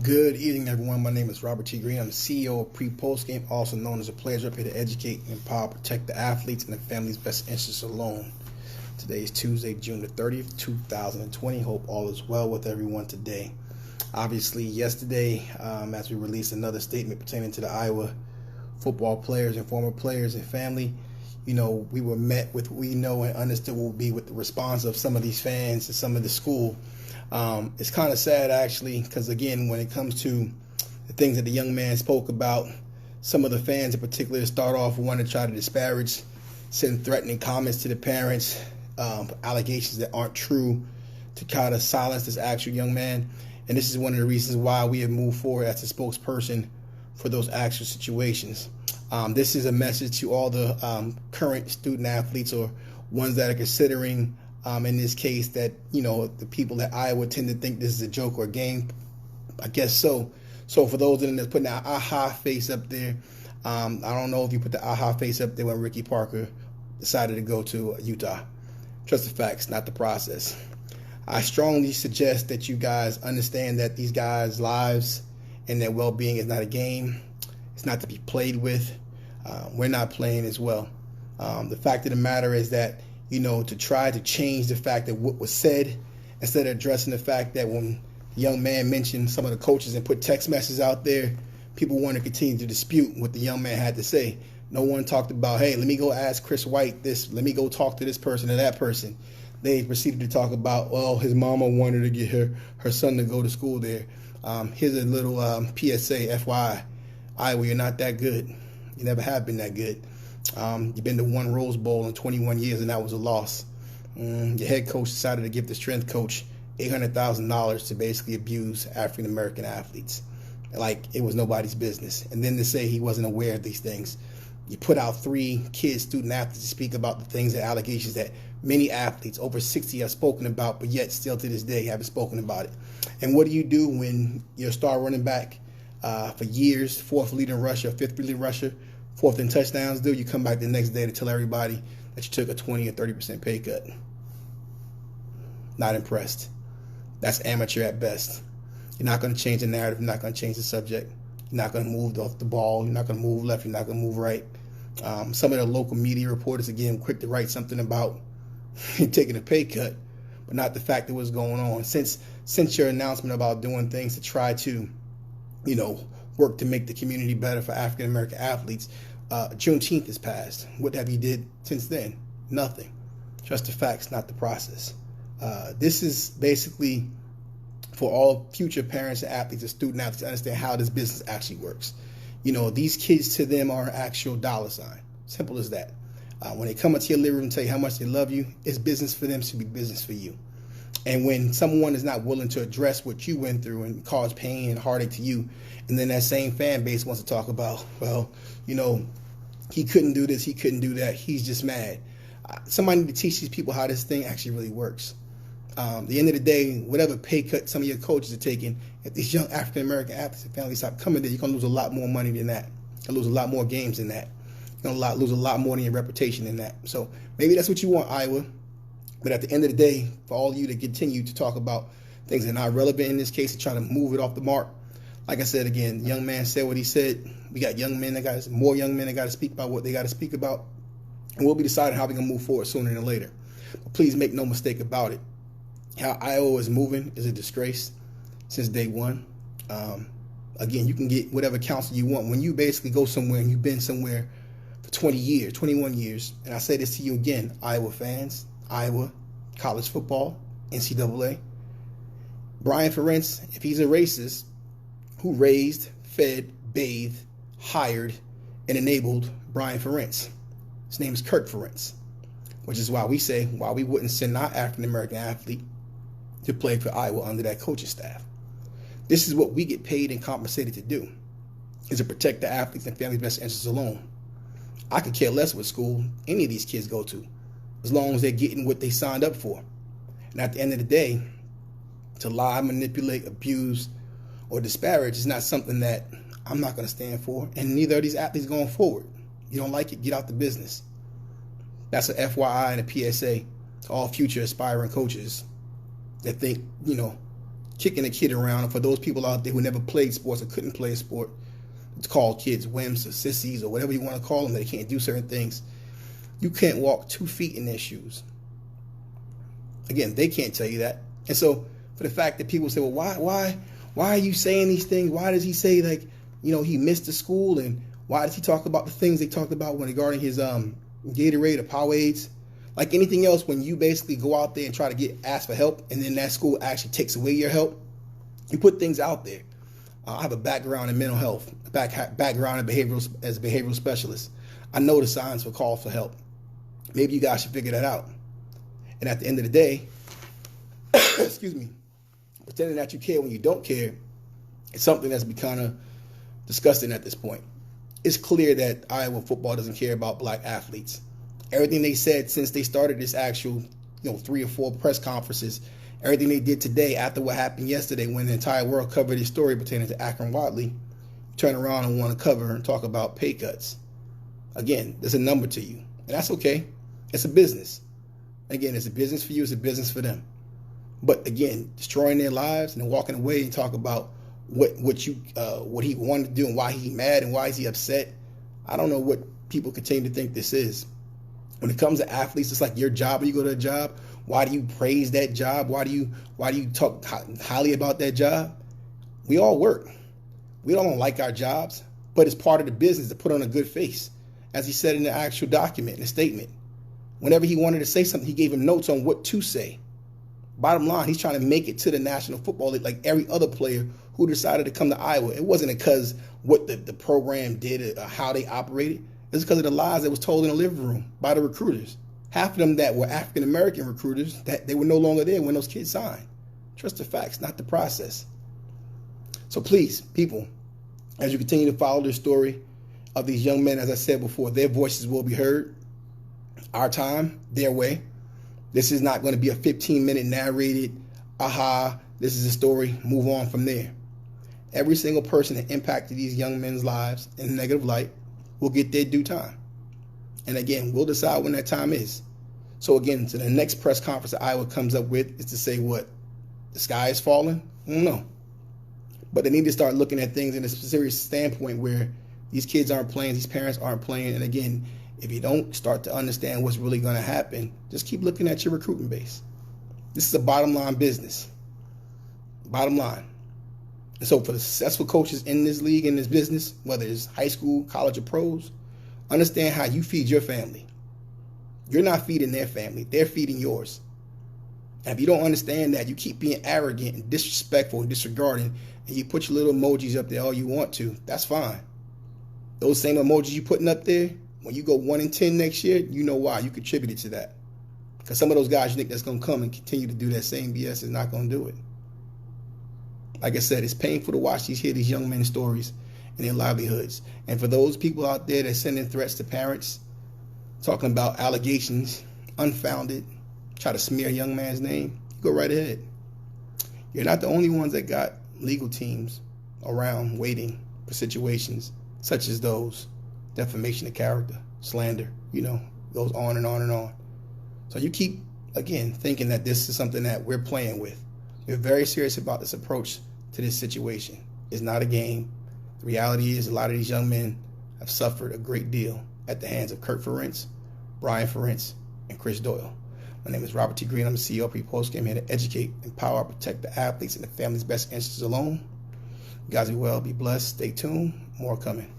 Good evening, everyone. My name is Robert T. Green. I'm the CEO of Pre-Post Game, also known as a Players Rep, here to educate, empower, protect the athletes and the family's best interests alone. Today is Tuesday, June the 30th, 2020. Hope all is well with everyone today. Obviously, yesterday, as we released another statement pertaining to the Iowa football players and former players and family, we were met with what we know and understood will be with the response of some of these fans and some of the school. It's kind of sad, actually, because, again, when it comes to the things that the young man spoke about, some of the fans in particular start off wanting to try to disparage, send threatening comments to the parents, allegations that aren't true, to kind of silence this actual young man. And this is one of the reasons why we have moved forward as a spokesperson for those actual situations. This is a message to all the current student athletes or ones that are considering, in this case, that, the people at Iowa tend to think this is a joke or a game. I guess so. So for those of them that's putting that aha face up there, I don't know if you put the aha face up there when Ricky Parker decided to go to Utah. Trust the facts, not the process. I strongly suggest that you guys understand that these guys' lives and their well-being is not a game. It's not to be played with. We're not playing as well. The fact of the matter is that, to try to change the fact that what was said, instead of addressing the fact that when the young man mentioned some of the coaches and put text messages out there, people want to continue to dispute what the young man had to say. No one talked about, hey, let me go ask Chris White this, let me go talk to this person or that person. They proceeded to talk about, well, his mama wanted to get her son to go to school there. Here's a little PSA, FYI. Iowa, you're not that good. You never have been that good. You've been to one Rose Bowl in 21 years, and that was a loss. Your head coach decided to give the strength coach $800,000 to basically abuse African-American athletes. Like it was nobody's business. And then to say he wasn't aware of these things. You put out 3 kids, student athletes, to speak about the things and allegations that many athletes, over 60, have spoken about, but yet still to this day haven't spoken about it. And what do you do when your star running back for years, 4th leading rusher, 5th leading rusher, 4th in touchdowns, do you come back the next day to tell everybody that you took a 20 or 30% pay cut? Not impressed. That's amateur at best. You're not going to change the narrative. You're not going to change the subject. You're not going to move off the ball. You're not going to move left. You're not going to move right. Some of the local media reporters, again, quick to write something about taking a pay cut, but not the fact that what's going on. Since your announcement about doing things to try to, work to make the community better for African-American athletes, Juneteenth has passed. What have you did since then? Nothing. Trust the facts, not the process. This is basically for all future parents and athletes and student athletes to understand how this business actually works. These kids, to them, are an actual dollar sign. Simple as that. When they come into your living room and tell you how much they love you, it's business for them, should be business for you. And when someone is not willing to address what you went through and cause pain and heartache to you, and then that same fan base wants to talk about, well, he couldn't do this, he couldn't do that, he's just mad. Somebody need to teach these people how this thing actually really works. At the end of the day, whatever pay cut some of your coaches are taking, if these young African-American athletes and families stop coming there, you're going to lose a lot more money than that. You're going to lose a lot more games than that. You're going to lose a lot more than your reputation than that. So maybe that's what you want, Iowa. But at the end of the day, for all of you to continue to talk about things that are not relevant in this case and try to move it off the mark, like I said, again, the young man said what he said. We got more young men that got to speak about what they got to speak about. And we'll be deciding how we're going to move forward sooner than later. But please make no mistake about it. How Iowa is moving is a disgrace since day one. Again, you can get whatever counsel you want. When you basically go somewhere and you've been somewhere for 20 years, 21 years, and I say this to you again, Iowa fans, Iowa, college football, NCAA. Brian Ferentz, if he's a racist, who raised, fed, bathed, hired, and enabled Brian Ferentz? His name is Kirk Ferentz, which is why we say why we wouldn't send our African-American athlete to play for Iowa under that coaching staff. This is what we get paid and compensated to do, is to protect the athletes and families' best interests alone. I could care less what school any of these kids go to, as long as they're getting what they signed up for. And at the end of the day, to lie, manipulate, abuse, or disparage is not something that I'm not going to stand for, and neither are these athletes going forward. You don't like it, get out the business. That's a FYI and a PSA to all future aspiring coaches that think, kicking a kid around. And for those people out there who never played sports or couldn't play a sport, it's called kids wimps or sissies or whatever you want to call them. They can't do certain things. You can't walk 2 feet in their shoes. Again, they can't tell you that. And so for the fact that people say, well, why are you saying these things? Why does he say, like, he missed the school? And why does he talk about the things they talked about when regarding his Gatorade or Powerades? Like anything else, when you basically go out there and try to ask for help, and then that school actually takes away your help, you put things out there. I have a background in mental health, a background in as a behavioral specialist. I know the signs for call for help. Maybe you guys should figure that out. And at the end of the day, excuse me, pretending that you care when you don't care is something that's become disgusting at this point. It's clear that Iowa football doesn't care about black athletes. Everything they said since they started this actual, 3 or 4 press conferences, everything they did today after what happened yesterday when the entire world covered this story pertaining to Akron Wadley, turn around and want to cover and talk about pay cuts. Again, there's a number to you, and that's okay. It's a business. Again, it's a business for you, it's a business for them. But again, destroying their lives and then walking away and talk about what he wanted to do and why he's mad and why is he upset. I don't know what people continue to think this is. When it comes to athletes, it's like your job when you go to a job. Why do you praise that job? Why do you talk highly about that job? We all work. We don't like our jobs, but it's part of the business to put on a good face. As he said in the actual document, in the statement. Whenever he wanted to say something, he gave him notes on what to say. Bottom line, he's trying to make it to the National Football League like every other player who decided to come to Iowa. It wasn't because what the program did or how they operated. It's because of the lies that was told in the living room by the recruiters. Half of them that were African-American recruiters, that they were no longer there when those kids signed. Trust the facts, not the process. So please, people, as you continue to follow the story of these young men, as I said before, their voices will be heard. Our time, their way. This is not going to be a 15-minute narrated, this is a story, move on from there. Every single person that impacted these young men's lives in a negative light will get their due time. And again, we'll decide when that time is. So again, to the next press conference that Iowa comes up with is to say what? The sky is falling? I don't know. But they need to start looking at things in a serious standpoint where these kids aren't playing, these parents aren't playing. And again, if you don't start to understand what's really going to happen, just keep looking at your recruiting base. This is a bottom line business. Bottom line. And so for the successful coaches in this league, in this business, whether it's high school, college, or pros, understand how you feed your family. You're not feeding their family. They're feeding yours. And if you don't understand that, you keep being arrogant and disrespectful and disregarding, and you put your little emojis up there all you want to, that's fine. Those same emojis you putting up there, when you go 1-10 next year, you know why. You contributed to that. Because some of those guys you think that's going to come and continue to do that same BS is not going to do it. Like I said, it's painful to watch hear these young men's stories and their livelihoods. And for those people out there that sending threats to parents, talking about allegations, unfounded, try to smear a young man's name, you go right ahead. You're not the only ones that got legal teams around waiting for situations such as those. Defamation of character, slander, goes on and on and on. So you keep, again, thinking that this is something that we're playing with. We're very serious about this approach to this situation. It's not a game. The reality is a lot of these young men have suffered a great deal at the hands of Kurt Ferentz, Brian Ferentz, and Chris Doyle. My name is Robert T. Green. I'm the CEO of Pre-Postgame, here to educate, empower, protect the athletes and the family's best interests alone. You guys be well, be blessed, stay tuned, more coming.